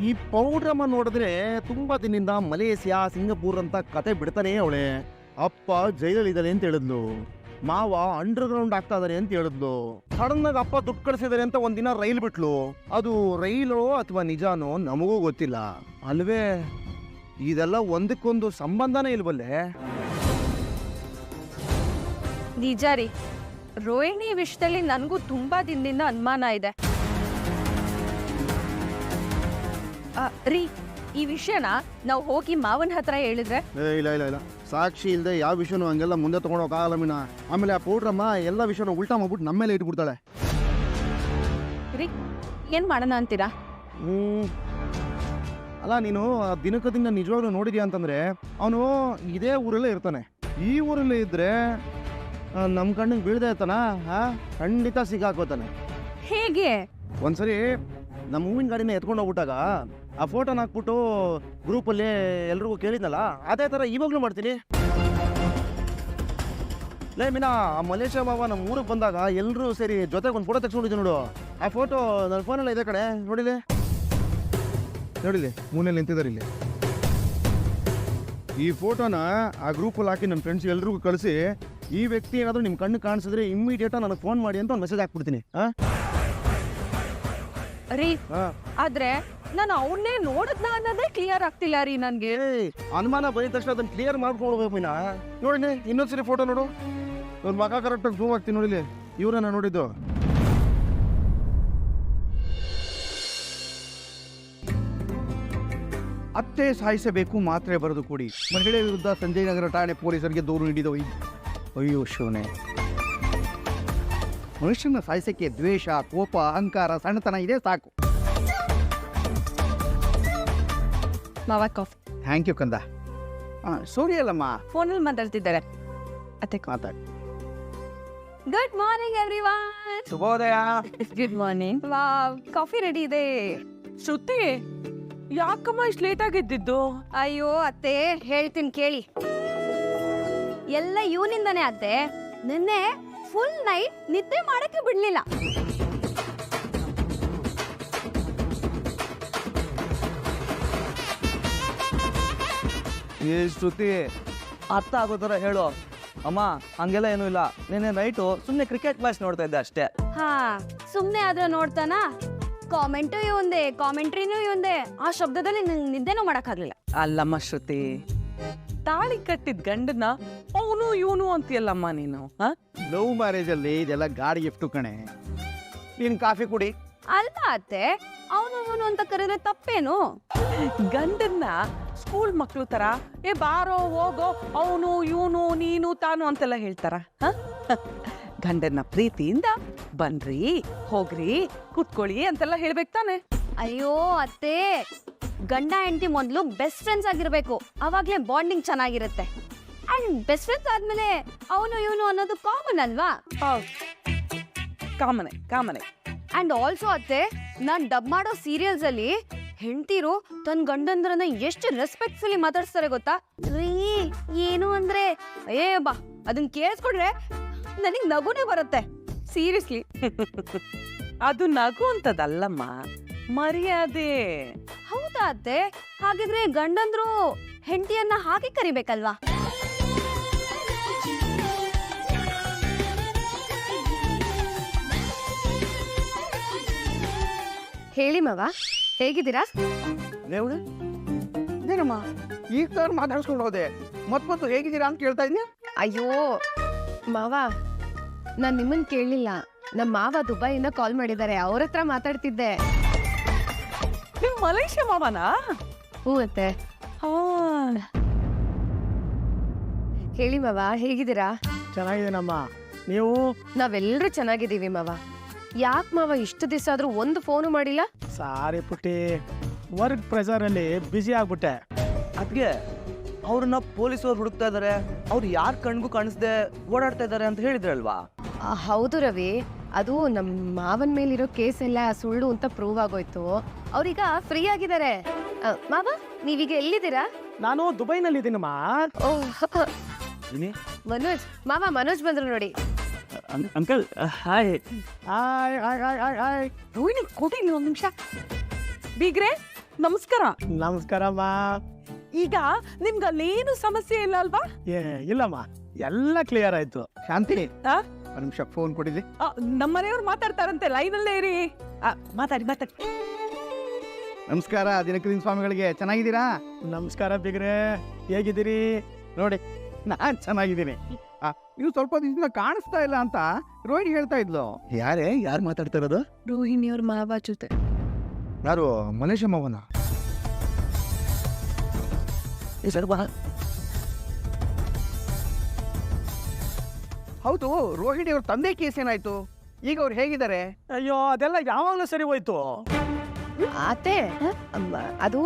ಈ ಪೌಡ್ರಮ್ಮ ನೋಡಿದ್ರೆ ತುಂಬಾ ದಿನದಿಂದ ಮಲೇಸಿಯಾ ಸಿಂಗಪೂರ್ ಅಂತ ಕತೆ ಬಿಡ್ತಾನೆ ಅವಳೆ. ಅಪ್ಪ ಜೈಲಲ್ಲಿದ್ದಾರೆ ಅಂತ ಹೇಳಿದ್ಲು, ಮಾವ ಅಂಡರ್ ಗ್ರೌಂಡ್ ಆಗ್ತಾ ಇದಾರೆ ಅಂತ ಹೇಳಿದ್ಲು. ಸಡನ್ ಆಗಿ ಅಪ್ಪ ದುಡ್ಡು ಕಳಿಸಿದಾರೆ ಅಂತ ಒಂದಿನ ರೈಲ್ ಬಿಟ್ಲು. ಅದು ರೈಲೋ ಅಥವಾ ನಿಜಾನೋ ನಮಗೂ ಗೊತ್ತಿಲ್ಲ ಅಲ್ವೇ. ಇದೆಲ್ಲ ಒಂದಕ್ಕೊಂದು ಸಂಬಂಧನೇ ಇಲ್ವಲ್ಲೇ. ನಿಜ ರೀ, ರೋಹಿಣಿ ವಿಷಯದಲ್ಲಿ ನನಗೂ ತುಂಬಾ ದಿನದಿಂದ ಅನುಮಾನ ಇದೆ. ರೀ, ಈ ವಿಷಯನ ನಾವು ಹೋಗಿ ಮಾವನ ಹತ್ರ ಹೇಳಿದ್ರೆ? ಇಲ್ಲ ಇಲ್ಲ ಇಲ್ಲ, ಸಾಕ್ಷಿ ಇಲ್ಲದೆ ಯಾವ ವಿಷಯನೂ ಹಂಗೆಲ್ಲ ಮುಂದೆ ತಗೊಂಡೋಗಲ್ಲ ಮೀನ. ಆಮೇಲೆ ಆ ಪೌಡ್ರಮ್ಮ ಎಲ್ಲ ವಿಷಯನ ಉಲ್ಟಾ ಮಾಡ್ಬಿಟ್ಟು ನಮ್ಮ ಮೇಲೆ ಇಟ್ಬಿಡ್ತಾಳೆ. ರೀ, ಏನ್ ಮಾಡೋಣ ಅಂತೀರಾ? ಅಲ್ಲ, ನೀನು ದಿನಕ್ಕ ದಿನ ನಿಜವಾಗ್ಲೂ ನೋಡಿದ್ಯಾ ಅಂತಂದ್ರೆ ಅವನು ಇದೇ ಊರಲ್ಲೇ ಇರ್ತಾನೆ. ಈ ಊರಲ್ಲೇ ಇದ್ರೆ ನಮ್ಮ ಕಣ್ಣಿಗೆ ಬೀಳದೆ ಇರ್ತಾನ, ಖಂಡಿತ ಸಿಗಾಕೋತಾನೆ. ಹೇಗೆ? ಒಂದ್ಸರಿ ನಮ್ಮ ಹೂವಿನ ಗಾಡಿನ ಎತ್ಕೊಂಡು ಹೋಗ್ಬಿಟ್ಟಾಗ ಆ ಫೋಟೋನ ಹಾಕ್ಬಿಟ್ಟು ಗ್ರೂಪಲ್ಲಿ ಎಲ್ರಿಗೂ ಕೇಳಿದ್ನಲ್ಲ, ಅದೇ ಥರ ಇವಾಗಲೂ ಮಾಡ್ತೀನಿ. ಲೇ ಮೀನಾ, ಆ ಮಲೇಷ್ಯಾ ಮಾವ ನಮ್ಮ ಊರಿಗೆ ಬಂದಾಗ ಎಲ್ಲರೂ ಸೇರಿ ಜೊತೆಗೆ ಒಂದು ಫೋಟೋ ತೆಗೆಸ್ಕೊಂಡಿದ್ದೆ ನೋಡು. ಆ ಫೋಟೋ ನನ್ನ ಫೋನೆಲ್ಲ ಇದೆ ಕಡೆ, ನೋಡಿಲಿ ನೋಡಿಲಿ, ಮೂಲೆಯಲ್ಲಿ ನಿಂತಿದ್ದಾರೆ ಇಲ್ಲಿ. ಈ ಫೋಟೋನ ಆ ಗ್ರೂಪಲ್ಲಿ ಹಾಕಿ ನನ್ನ ಫ್ರೆಂಡ್ಸ್ ಎಲ್ರಿಗೂ ಕಳಿಸಿ, ಈ ವ್ಯಕ್ತಿ ಏನಾದರೂ ನಿಮ್ಮ ಕಣ್ಣು ಕಾಣಿಸಿದ್ರೆ ಇಮ್ಮಿಡಿಯೇಟಾಗಿ ನನಗೆ ಫೋನ್ ಮಾಡಿ ಅಂತ ಒಂದು ಮೆಸೇಜ್ ಹಾಕ್ಬಿಡ್ತೀನಿ. ರೀ, ಆದ್ರೆ ನಾನು ಅವನ್ನೇ ನೋಡಿದ್ನ ಅನ್ನೋದೇ ಕ್ಲಿಯರ್ ಆಗ್ತಿಲ್ಲ ರೀ ನನ್ಗೆ. ಅನುಮಾನ ಬಂದ ತಕ್ಷಣ ಅದನ್ನ ಕ್ಲಿಯರ್ ಮಾಡ್ಕೊಳ್ಬೇಕು ಮೀನಾ. ನೋಡಿ ಇನ್ನೊಂದ್ಸರಿ ಫೋಟೋ ನೋಡು, ಇವ್ರ ಮಗ ಕರೆಕ್ಟಾಗಿ ಜೂಮ್ ಆಗ್ತೀನಿ. ನೋಡಿಲಿ, ಇವ್ರನ್ನ ನೋಡಿದ್ದು. ಅತ್ತೆ ಸಾಯಿಸಬೇಕು ಮಾತ್ರೆ ಬರೆದು ಕೊಡಿ. ಮಹಿಳೆ ವಿರುದ್ಧ ಸಂಜಯ್ ನಗರ ಠಾಣೆ ಪೊಲೀಸರಿಗೆ ದೂರು ನೀಡಿದ ಅಯ್ಯೋ ಶಿವನೇ. ಮನುಷ್ಯನ ಸಾಯಿಸಕ್ಕೆ ದ್ವೇಷ, ಕೋಪ, ಅಹಂಕಾರ, ಸಣ್ಣತನ ಇದೆ ಸಾಕು. ಮಾವ ಕಾಫಿ. ಥ್ಯಾಂಕ್ ಯು ಕಂದ. ಸೋರಿ ಅಲ್ಲಮ್ಮ, ಫೋನಲ್ಲಿ ಮಾತಾಡ್ತಿದ್ದಾರೆ. ಅತ್ತೆ ಮಾತಾಡಿ. Good morning everyone. ಶುಭೋದಯ. Good morning. Wow, coffee ready ಇದೆ. ಶ್ರುತಿ, ಯಾಕಮ್ಮ ಇಷ್ಟು ಲೇಟ್ ಆಗಿದ್ದಿದ್ದು? ಅಯ್ಯೋ ಅತ್ತೆ, ಹೇಳ್ತೀನಿ ಕೇಳಿ. ಎಲ್ಲ ಇವನಿಂದಾನೇ ಅತ್ತೆ. ನಿನ್ನೆ ಫುಲ್ ನೈಟ್ ನಿದ್ದೆ ಮಾಡಕ್ಕೆ ಬಿಡ್ಲಿಲ್ಲ. ಏ ಶ್ರುತಿ, ಅರ್ಥ ಆಗೋ ಥರ ಹೇಳು. ಅಮ್ಮ, ಹಂಗೆಲ್ಲ ಏನೂ ಇಲ್ಲ. ನೆನ್ನೆ ನೈಟು ಸುಮ್ಮನೆ ಕ್ರಿಕೆಟ್ ಮ್ಯಾಚ್ ನೋಡ್ತಾ ಇದ್ದೆ ಅಷ್ಟೇ. ಹಾ, ಸುಮ್ನೆ ಆದ್ರೆ ನೋಡ್ತಾನ. ಕಾಮೆಂಟು ಇವಂದೆ, ಕಾಮೆಂಟ್ರಿನೂ ಇವಂದೆ. ಆ ಶಬ್ದದಲ್ಲಿ ನಿದ್ದೆನೂ ಮಾಡಕ್ಕಾಗ್ಲಿಲ್ಲ. ಅಲ್ಲಮ್ಮ ಶ್ರುತಿ, ತಾಳಿ ಕಟ್ಟಿದ ಗಂಡನ ಅವನು ಇವನು ಅಂತೀಯಲ್ಲಮ್ಮ ನೀನು. ಲವ್ ಮ್ಯಾರೇಜ್ ಅಲ್ಲಿ ಇದೆಲ್ಲ ಗಾಡಿ ಗಿಫ್ಟು ಕಣೆ. ನೀನ್ ಕಾಫಿ ಕುಡಿ. ಅಲ್ಲ ಅತ್ತೆ, ಅವನು ಇವನು ಅಂತ ಕರೆದ್ರೆ ತಪ್ಪೇನು? ಗಂಡನ್ನ ಸ್ಕೂಲ್ ಮಕ್ಳು ತರ ಏ ಬಾರೋ ಹೋಗೋ ಅವನು ಇವನು ನೀನು ತಾನು ಅಂತೆಲ್ಲ ಹೇಳ್ತಾರ? ಗಂಡನ್ನ ಪ್ರೀತಿಯಿಂದ ಬನ್ರಿ ಹೋಗ್ರಿ ಕುತ್ಕೊಳ್ಳಿ ಅಂತೆಲ್ಲ ಹೇಳ್ಬೇಕು ತಾನೆ. ಅಯ್ಯೋ ಅತ್ತೆ, ಗಂಡ ಹೆಂಡತಿ ಮೊದಲು ಬೆಸ್ಟ್ ಫ್ರೆಂಡ್ಸ್ ಆಗಿರ್ಬೇಕು. ಅವಾಗ್ಲೇ ಬಾಂಡಿಂಗ್ ಚೆನ್ನಾಗಿರುತ್ತೆ. ಅಂಡ್ ಬೆಸ್ಟ್ ಫ್ರೆಂಡ್ಸ್ ಆದ್ಮೇಲೆ ಅವನು ಇವನು ಅನ್ನೋದು ಕಾಮನ್ ಅಲ್ವಾ? ಕಾಮನೆ ಕಾಮನೆ. ಅಂಡ್ ಆಲ್ಸೋ ಅತ್ತೆ, ನಾನ್ ಡಬ್ ಮಾಡೋ ಸೀರಿಯಲ್ಸ್ ಅಲ್ಲಿ ಹೆಂಡತಿರು ತನ್ನ ಗಂಡಂದ್ರನ್ನ ಎಷ್ಟು ರೆಸ್ಪೆಕ್ಟ್ಫುಲಿ ಮಾತಾಡ್ಸ್ತಾರೆ ಗೊತ್ತಾ? ರೀ ಏನು ಅಂದ್ರೆ ಏ ಬಾ, ಅದನ್ನ ಕೇಳಿಸ್ಕೊಂಡ್ರೆ ನನಗ್ ನಗುನೇ ಬರುತ್ತೆ. ಸೀರಿಯಸ್ಲಿ. ಅದು ನಗು ಅಂತದಲ್ಲಮ್ಮ, ಮರ್ಯಾದೆ. ಹೌದಾ ಅತ್ತೆ? ಹಾಗಿದ್ರೆ ಗಂಡಂದ್ರು ಹೆಂಡತಿಯನ್ನ ಹಾಗೆ ಕರಿಬೇಕಲ್ವಾ? ಹೇಳಿ ಮಾವ, ಹೇಗಿದ್ದೀರಾ? ಇದೇನಮ್ಮ ಈಗ ತಾನು ಮಾತಾಡ್ಸ್ಕೊಂಡು ಹೋದೆ. ಮತ್ತೊಂದು ಹೇಗಿದ್ದೀರಾ ಅಂತ ಕೇಳ್ತಾ ಇದ್ದೀನಿ. ಅಯ್ಯೋ ಮಾವ, ನಾನ್ ನಿಮ್ಮನ್ ಕೇಳಲಿಲ್ಲ. ನಮ್ಮ ಮಾವ ದುಬೈಯಿಂದ ಕಾಲ್ ಮಾಡಿದ್ದಾರೆ, ಅವ್ರ ಹತ್ರ ಮಾತಾಡ್ತಿದ್ದೆ. ನಿಮ್ ಮಲೇಷ್ಯಾ ಮಾವನಾ? ಹ್ಞೂ ಅತ್ತೆ. ಹೇಳಿ ಮಾವ, ಹೇಗಿದ್ದೀರಾ? ಚೆನ್ನಾಗಿದ್ದೀನಮ್ಮ, ನೀವು? ನಾವೆಲ್ಲರೂ ಚೆನ್ನಾಗಿದ್ದೀವಿ ಮಾವ. ಯಾಕೆ ಮಾವ ಇಷ್ಟು ದಿವಸ ಆದ್ರೂ ಒಂದು ಫೋನು ಮಾಡಿಲ್ಲ? ಸಾರಿ ಪುಟ್ಟಿ, ವರ್ಕ್ ಪ್ರೆಷರಲ್ಲಿ ಬ್ಯುಸಿ ಆಗ್ಬಿಟ್ಟೆ. ಅದಕ್ಕೆ ಅವ್ರನ್ನ ಪೊಲೀಸವ್ರು ಹುಡುಕ್ತಾ ಇದಾರೆ. ಅವ್ರು ಯಾರ ಕಣ್ಗೂ ಕಾಣಿಸ್ದೆ ಓಡಾಡ್ತಾ ಇದಾರೆ ಅಂತ ಹೇಳಿದ್ರಲ್ವಾ? ಹೌದು ರವಿ, ಅದು ನಮ್ಮ ಮಾವನ ಮೇಲಿರೋ ಕೇಸ್ ಎಲ್ಲ ಸುಳ್ಳು ಅಂತ ಪ್ರೂವ್ ಆಗೋಯ್ತು. ಅವ್ರೀಗ ಫ್ರೀ ಆಗಿದ್ದಾರೆ. ಮಾವ, ನೀವೀಗ ಎಲ್ಲಿದ್ದೀರಾ? ನಾನು ದುಬೈನಲ್ಲಿದ್ದೀನಮ್ಮ. ಮನೋಜ್ ಮಾವ, ಮನೋಜ್ ಬಂದ್ರು ನೋಡಿ. Uncle hi. Hi hi hi hi hi. Rohini ಕೊಡಿ ಒಂದು ನಿಮಿಷ. ಬೀಗ್ರೆ ನಮಸ್ಕಾರ. ನಮಸ್ಕಾರಮ್ಮ. ಈಗ ನಿಮ್ಗೆ ಅಲ್ಲೇನು ಸಮಸ್ಯೆ ಇಲ್ಲ ಅಲ್ವಾ? ಇಲ್ಲಮ್ಮ, ಎಲ್ಲ ಕ್ಲಿಯರ್ ಆಯ್ತು. ಶಾಂತಿ ಆ? ಒಂದು ನಿಮಿಷ ಫೋನ್ ಕೊಡಿಲಿ. ನಮ್ಮನೆಯವ್ರು ಮಾತಾಡ್ತಾರಂತೆ, ಲೈನಲ್ಲೇ ಇರಿ. ಮಾತಾಡಿ. ನಮಸ್ಕಾರ ದಿನಕರಿನ್ ಸ್ವಾಮಿಗಳಿಗೆ, ಚೆನ್ನಾಗಿದ್ದೀರಾ? ನಮಸ್ಕಾರ ಬಿಗ್ರೆ, ಹೇಗಿದ್ದೀರಿ? ನೋಡಿ ನಾನು ಚೆನ್ನಾಗಿದ್ದೀನಿ. ನೀವು ಸ್ವಲ್ಪ ದಿವಸದಿಂದ ಕಾಣಿಸ್ತಾ ಇಲ್ಲ ಅಂತ ರೋಹಿಣಿ ಹೇಳ್ತಾ ಇದ್ಲು. ಯಾರು ಮಾತಾಡ್ತಾ ಇರೋದು? ರೋಹಿಣಿಯವ್ರ ಮಾವ ಜೊತೆ. ಯಾರು ಮಲೇಶ ಮಾವನ? ಹೌದು, ರೋಹಿಣಿ ಅವ್ರ ತಂದೆ ಕೇಸ್ ಏನಾಯ್ತು? ಈಗ ಅವ್ರು ಹೇಗಿದ್ದಾರೆ? ಅಯ್ಯೋ, ಅದೆಲ್ಲ ಯಾವಾಗಲೂ ಸರಿ ಹೋಯ್ತು. ಆತೆ ಅದು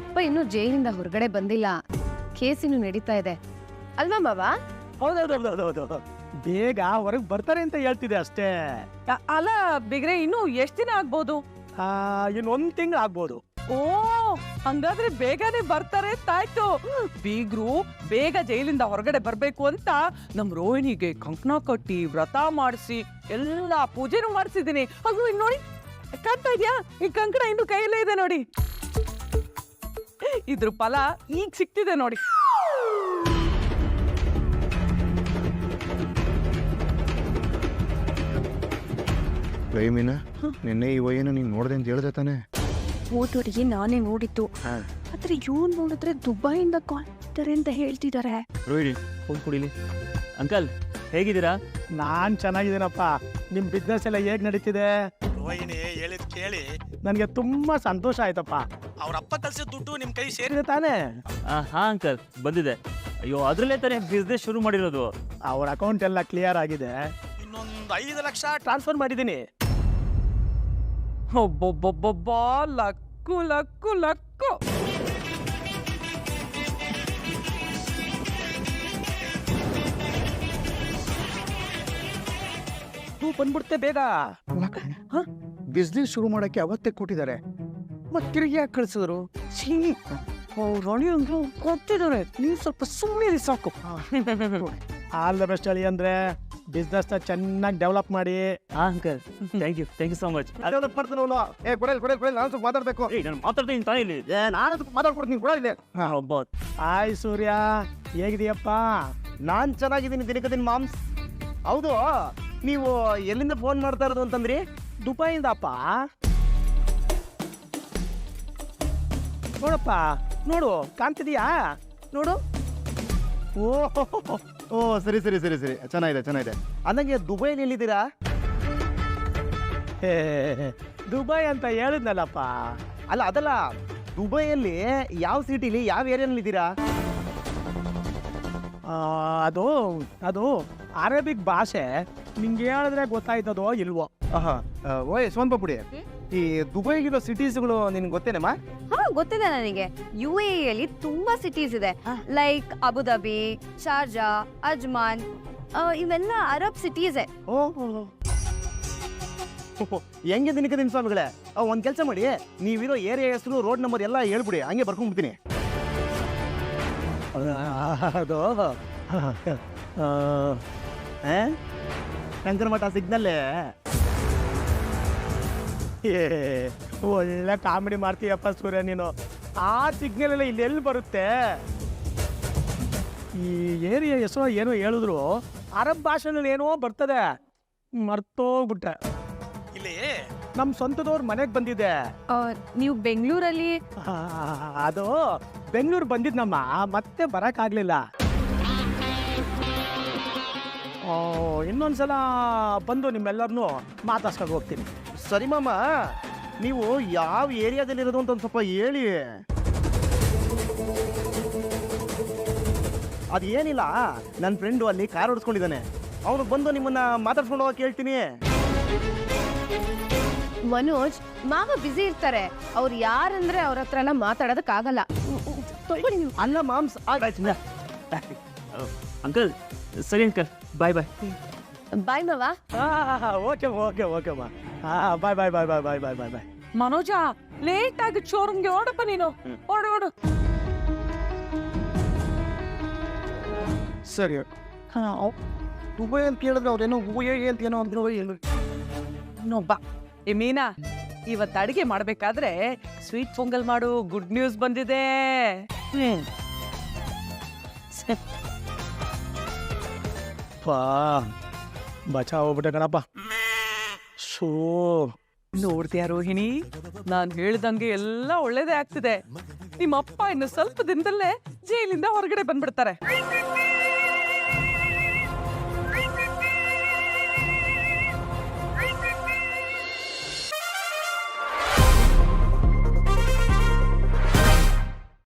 ಅಪ್ಪ ಇನ್ನೂ ಜೈಲಿಂದ ಹೊರಗಡೆ ಬಂದಿಲ್ಲ, ಕೇಸ್ ಇನ್ನು ನಡೀತಾ ಇದೆ ಅಲ್ವಾ ಮಾವ? ಹೌದೌದೌದೌದು, ಬೇಗ ಹೊರಗೆ ಬರ್ತಾರೆ ಅಂತ ಹೇಳ್ತಿದೆ ಅಷ್ಟೇ. ಅಲ್ಲ ಬಿಗ್ರೆ, ಇನ್ನು ಎಷ್ಟ್ ದಿನ ಆಗ್ಬೋದು? ಇನ್ನೊಂದು ತಿಂಗಳು ಆಗ್ಬೋದು. ಓ, ಹಂಗಾದ್ರೆ ಬೇಗನೆ ಬರ್ತಾರೆ ಅಂತಾಯ್ತು. ಬೀಗ್ರು ಬೇಗ ಜೈಲಿಂದ ಹೊರಗಡೆ ಬರ್ಬೇಕು ಅಂತ ನಮ್ ರೋಹಿಣಿಗೆ ಕಂಕಣ ಕಟ್ಟಿ ವ್ರತ ಮಾಡಿಸಿ ಎಲ್ಲಾ ಪೂಜೆನೂ ಮಾಡಿಸಿದೀನಿ. ಅದು ಇನ್ನು ನೋಡಿ, ಕಾಣ್ತಾ ಇದ್ಯಾ? ಈ ಕಂಕಣ ಇನ್ನು ಕೈಯಲ್ಲೇ ಇದೆ ನೋಡಿ. ಇದ್ರ ಫಲ ಈಗ ಸಿಕ್ತಿದೆ ನೋಡಿ. ಮೀನಾ, ನಿನ್ನೆ ಈ ವಯ್ಯನ ನೀನು ನೋಡ್ದೆ ಅಂತ ಹೇಳ್ದೆ ತಾನೆ? ಹೋದವರಿಗೆ ನಾನೇ ನೋಡಿದ್ದು, ಆದ್ರೆ ಇವ್ನು ನೋಡಿದ್ರೆ ದುಬೈಯಿಂದ ಕಾಲ್ ಮಾಡ್ತಾರೆ ಅಂತ ಹೇಳ್ತಿದ್ದಾರೆ. ರೋಹಿಣಿ ಫೋನ್ ಕೊಡಿಲಿ. ಅಂಕಲ್ ಹೇಗಿದ್ದೀರಾ? ನಾನ್ ಚೆನ್ನಾಗಿದ್ದೀನಪ್ಪ. ನಿಮ್ ಬಿಸ್ನೆಸ್ ಎಲ್ಲ ಹೇಗ್ ನಡೀತಿದೆ? ರೋಹಿಣಿ ಹೇಳಿದ್ ಕೇಳಿ ನನಗೆ ತುಂಬಾ ಸಂತೋಷ ಆಯ್ತಪ್ಪ. ಅವ್ರ ಅಪ್ಪ ಕಳ್ಸಿದ ದುಡ್ಡು ನಿಮ್ ಕೈ ಸೇರಿದೆ ತಾನೆ? ಹಾ ಅಂಕಲ್, ಬಂದಿದೆ. ಅಯ್ಯೋ, ಅದ್ರಲ್ಲೇ ತಾನೇ ಬಿಸ್ನೆಸ್ ಶುರು ಮಾಡಿರೋದು. ಅವ್ರ ಅಕೌಂಟ್ ಎಲ್ಲ ಕ್ಲಿಯರ್ ಆಗಿದೆ. ಇನ್ನೊಂದು 5 ಲಕ್ಷ ಟ್ರಾನ್ಸ್ಫರ್ ಮಾಡಿದ್ದೀನಿ. ಒಬ್ಬೊಬ್ಬೊಬ್ಬ ಲಕ್ಕು ಲಕ್ಕು ಲಕ್ಕು. ಬಂದ್ಬಿಡ್ತೆ ಬೇಗ. ಬಿಸ್ನೆಸ್ ಶುರು ಮಾಡಕ್ಕೆ ಅವತ್ತೇ ಕೊಟ್ಟಿದ್ದಾರೆ, ಮತ್ತೆ ತಿರುಗಿ ಯಾಕೆ ಕಳಿಸಿದ್ರು? ಕೊಟ್ಟಿದ್ದಾರೆ, ನೀವು ಸ್ವಲ್ಪ ಸುಮ್ಮನೆ ಸಾಕು. ಆಲ್ ದ ಬೆಸ್ಟ್ ಹೇಳಿ. ಅಂದ್ರೆ ಬಿಸ್ನೆಸ್ ನ ಚೆನ್ನಾಗಿ ಡೆವಲಪ್ ಮಾಡಿ. ಹಾ uncle, thank you so much. Develop ಮಾಡ್ತಾನೆ ಅವನು. ನಾನು ಸ್ವಲ್ಪ ಮಾತಾಡ್ಬೇಕು. ನಾನು ಮಾತಾಡ್ತೀನಿ ತಾನೇ ಇಲ್ಲಿ. ನಾನು ಮಾತಾಡ್ಕೊಡ್ತೀನಿ ಕೂಡ ಇಲ್ಲಿ. ಹಾಯ್ ಸೂರ್ಯ, ಹೇಗಿದೀಯಪ್ಪ? ನಾನ್ ಚೆನ್ನಾಗಿದ್ದೀನಿ ದಿನಕದಿನ ಮಾಮ್ಸ್. ಹೌದು, ನೀವು ಎಲ್ಲಿಂದ ಫೋನ್ ಮಾಡ್ತಾ ಇರೋದು ಅಂತಂದ್ರಿ? ದುಬೈಯಿಂದಪ್ಪ. ನೋಡಪ್ಪ, ನೋಡು, ಕಾಣ್ತಿದೀಯಾ? ನೋಡು. ಓ ಸರಿ ಸರಿ ಸರಿ ಸರಿ, ಚೆನ್ನಾಗಿದೆ. ಅಂದಂಗೆ ದುಬೈಲಿ ಎಲ್ಲಿದ್ದೀರಾ? ದುಬೈ ಅಂತ ಹೇಳಿದ್ನಲ್ಲಪ್ಪ. ಅಲ್ಲ ಅದಲ್ಲ, ದುಬೈಯಲ್ಲಿ ಯಾವ ಸಿಟಿಲಿ ಯಾವ ಏರಿಯಾನಲ್ಲಿ ಇದ್ದೀರಾ? ಅದು ಅರೇಬಿಕ್ ಭಾಷೆ. ನಿಂಗೆ ಹೇಳಿದ್ರೆ ಗೊತ್ತಾಯ್ತದೋ ಇಲ್ವೋ? ಓಯ್ ಸೋನ್ಪುಡಿ, ಈ ದುಬೈಲಿರೋ ಸಿಟೀಸ್ಗಳು ನಿನ್ಗೆ ಗೊತ್ತೇನಮ್ಮ? ಹಾ, ಗೊತ್ತಿದೆ ನನಗೆ. UAE ಅಲ್ಲಿ ತುಂಬಾ ಸಿಟೀಸ್ ಇದೆ, ಲೈಕ್ ಅಬುದಾಬಿ, ಶಾರ್ಜಾ, ಅಜ್ಮಾನ್. ಇವೆಲ್ಲ ಅರಬ್ ಸಿಟೀಸೇ. ಹೆಂಗೆ ದಿನಕದಿನ ಸ್ವಾಮಿಗಳೇ, ಒಂದ್ ಕೆಲಸ ಮಾಡಿ, ನೀವಿರೋ ಏರಿಯಾ ಹೆಸರು, ರೋಡ್ ನಂಬರ್ ಎಲ್ಲ ಹೇಳ್ಬಿಡಿ, ಹಂಗೆ ಬರ್ಕೊಂಡ್ಬಿಡ್ತೀನಿ. ಅದು ಶಂಕರಮಠ ಸಿಗ್ನಲ್ಲೇ. ಒಳ್ಳೆ ಕಾಮಿಡಿ ಮಾಡ್ತೀಯಪ್ಪ ಸೂರ್ಯ ನೀನು. ಆ ಸಿಗ್ನಲ್ ಎಲ್ಲ ಇಲ್ಲೆಲ್ಲಿ ಬರುತ್ತೆ? ಈ ಏರಿಯಾ ಹೆಸರು ಏನೋ ಹೇಳಿದ್ರು, ಅರಬ್ ಭಾಷೆನಲ್ಲಿ ಏನೋ ಬರ್ತದೆ, ಮರ್ತೋಗ್ಬಿಟ್ಟೆ. ಇಲ್ಲಿ ನಮ್ಮ ಸ್ವಂತದವ್ರ ಮನೆಗೆ ಬಂದಿದೆ. ನೀವು ಬೆಂಗಳೂರಲ್ಲಿ? ಅದು ಬೆಂಗಳೂರು ಬಂದಿದ್ನಮ್ಮ, ಮತ್ತೆ ಬರಕ್ಕಾಗ್ಲಿಲ್ಲ. ಇನ್ನೊಂದ್ಸಲ ಬಂದು ನಿಮ್ಮೆಲ್ಲರನ್ನೂ ಮಾತಾಡ್ಸ್ಕೊಂಡು ಹೋಗ್ತೀನಿ. ಸರಿ ಮಾಮ, ನೀವು ಯಾವ ಏರಿಯಾದಲ್ಲಿ ಇರೋದು ಅಂತ ಒಂದು ಸ್ವಲ್ಪ ಹೇಳಿ. ಅದೇನಿಲ್ಲ, ನನ್ನ ಫ್ರೆಂಡು ಅಲ್ಲಿ ಕಾರ್ ಓಡಿಸ್ಕೊಂಡಿದ್ದಾನೆ, ಅವನು ಬಂದು ನಿಮ್ಮನ್ನ ಮಾತಾಡ್ಸ್ಕೊಂಡು ಹೋಗಕ್ಕೆ ಹೇಳ್ತೀನಿ. ಮನೋಜ್ ಮಾವ ಬ್ಯುಸಿ ಇರ್ತಾರೆ, ಅವ್ರು ಯಾರಂದ್ರೆ ಅವ್ರ ಹತ್ರ ಎಲ್ಲ ಮಾತಾಡೋದಕ್ಕಾಗಲ್ಲ. ತಗೊಳ್ಳಿ ನೀವು. ಅಲ್ಲ ಮಾಮ್ಸ್, ಅಂಕಲ್ ಸರಿ ಅಂಕಲ್, ಬಾಯ್ ಬಾಯ್. ಬಾಯ್ ಮಾವ. ಓಕೆ ಮಾ. ಬಾಯ್ ಬಾಯ್ ಬಾಯ್ ಬಾಯ್ ಬಾಯ್ ಬಾಯ್ ಬಾಯ್ ಬಾಯ್. ಮನೋಜ, ಲೇಟ್ ಆಗಿ ಶೋರೂಮ್ಗೆ ಓಡಪ್ಪ ನೀನು. ಓಡು. ಸರಿ. ದುಬೈ ಅಂತ ಕೇಳಿದ್ರೆ ಅವ್ರೇನೋ UAE ಅಂತ ಏನೋ ಅಂದ್ರು. ಇನ್ನೊಬ್ಬ, ಏ ಮೀನಾ, ಇವತ್ತು ಅಡಿಗೆ ಮಾಡ್ಬೇಕಾದ್ರೆ ಸ್ವೀಟ್ ಪೊಂಗಲ್ ಮಾಡು, ಗುಡ್ ನ್ಯೂಸ್ ಬಂದಿದೆ. ಪಾ ಬಚಾವ್ ಹೋಗ್ಬಿಟ್ಟೆ ಕಣಪ್ಪ. ಶೋ ನೋಡ್ತೀಯ ರೋಹಿಣಿ, ನಾನ್ ಹೇಳ್ದಂಗೆ ಎಲ್ಲ ಒಳ್ಳೇದೇ ಆಗ್ತಿದೆ. ನಿಮ್ಮಪ್ಪ ಇನ್ನು ಸ್ವಲ್ಪ ದಿನದಲ್ಲೇ ಜೈಲಿಂದ ಹೊರಗಡೆ ಬಂದ್ಬಿಡ್ತಾರೆ.